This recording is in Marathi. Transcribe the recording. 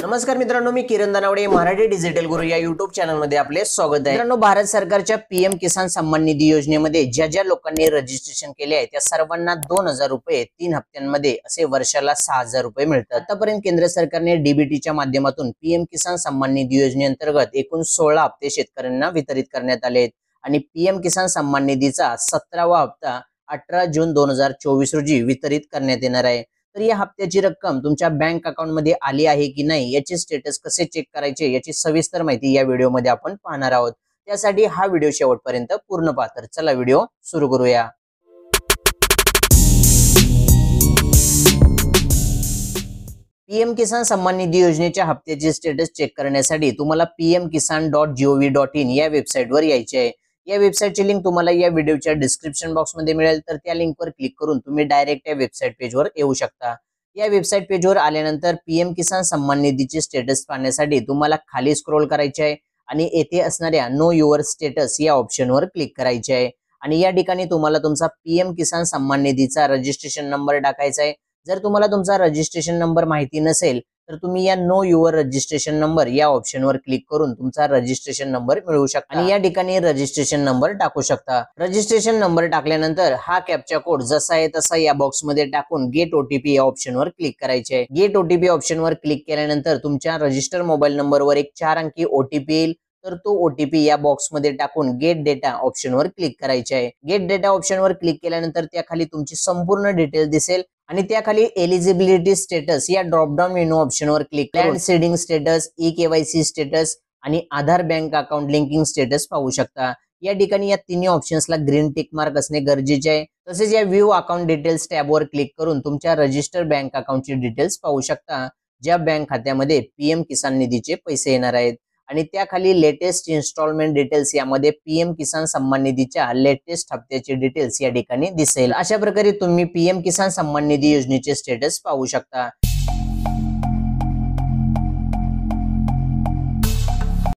नमस्कार मित्रांनो, मी किरण दानावडे, मराठी डिजिटल गुरु या युट्यूब चॅनल मध्ये आपले स्वागत आहे। मित्रांनो, भारत सरकारच्या पीएम किसान सन्मान निधी योजनेमध्ये ज्या लोकांनी रजिस्ट्रेशन केले आहे त्या सर्वांना 2000 रुपये 3 हप्त्यांमध्ये असे वर्षाला 6000 रुपये मिळतात। आतापर्यंत केंद्र सरकारने डीबीटीच्या माध्यमातून पीएम किसान सन्मान निधी योजनेअंतर्गत एकूण 16 हप्ते शेतकऱ्यांना वितरित करण्यात आले आणि पीएम किसान सन्मान निधीचा 17वा हप्ता 18 जून 2024 रोजी वितरित करण्यात येणार आहे। तर या हप्त्याची रक्कम तुमच्या बँक अकाउंट मध्ये आली आहे की नाही याचे स्टेटस कसे चेक करायचे याची सविस्तर माहिती या व्हिडिओ मध्ये आपण पाहणार आहोत। त्यासाठी हा व्हिडिओ शेवटपर्यंत पूर्ण पहा। तर चला व्हिडिओ सुरू करूया। पीएम किसान सन्मान निधी योजनेच्या हप्त्याचे स्टेटस चेक करण्यासाठी तुम्हाला pmkisan.gov.in या वेबसाईटवर यायचे आहे। या वेबसाईटची लिंक तुम्हाला या व्हिडिओच्या डिस्क्रिप्शन बॉक्स मध्ये मिळेल। तर त्या लिंकवर क्लिक करून तुम्ही डायरेक्ट या वेबसाईट पेजवर येऊ शकता। या वेबसाईट पेजवर आल्यानंतर पीएम किसान सन्मान निधीचे स्टेटस पाहण्यासाठी तुम्हाला खाली स्क्रॉल करायचे आहे आणि येथे असणाऱ्या नो युअर स्टेटस या ऑप्शनवर क्लिक करायचे आहे आणि या ठिकाणी तुम्हाला तुमचा पीएम किसान सन्मान निधीचा रजिस्ट्रेशन नंबर टाकायचा आहे। जर तुम्हाला तुमचा रजिस्ट्रेशन नंबर माहिती नसेल तर तुम्ही या नो युअर रजिस्ट्रेशन नंबर या ऑप्शनवर क्लिक करून तुमचा रजिस्ट्रेशन नंबर मिळवू शकता आणि या ठिकाणी रजिस्ट्रेशन नंबर टाकू शकता। रजिस्ट्रेशन नंबर टाकल्यानंतर हा कॅप्चा कोड जसा आहे तसा या बॉक्स मध्ये टाकून गेट ओटीपी या ऑप्शनवर क्लिक करायचे आहे। गेट ओटीपी ऑप्शनवर क्लिक केल्यानंतर तुमच्या रजिस्टर मोबाईल नंबरवर एक 4 अंकी ओटीपी येईल। तर तो ओटीपी या बॉक्स मध्ये टाकून गेट डेटा ऑप्शनवर क्लिक करायचे आहे। गेट डेटा ऑप्शनवर क्लिक केल्यानंतर त्याखाली तुमची संपूर्ण डिटेल दिसेल आणि त्याखाली एलिजिबिलिटी स्टेटस या ड्रॉप डाऊन मेनू ऑप्शनवर क्लिक करून seeding status, e KYC status आणि आधार बँक अकाउंट लिंकिंग स्टेटस पाहू शकता। या ठिकाणी या तिन्ही ऑप्शन्सला ग्रीन टिक मार्क असणे गरजेचे आहे। तसेच या व्ह्यू अकाउंट डिटेल्स टॅबवर क्लिक करून तुमच्या रजिस्टर बँक अकाउंटची डिटेल्स पाहू शकता ज्या बँक खात्यामध्ये पीएम किसान निधीचे पैसे येणार आहेत आणि त्याखाली लेटेस्ट इन्स्टॉलमेंट डिटेल्स यामध्ये पीएम किसान सन्मान निधीच्या लेटेस्ट हप्त्याची डिटेल्स या ठिकाणी दिसेल। अशा प्रकारे तुम्ही पीएम किसान सन्मान निधी योजनेचे स्टेटस पाहू शकता।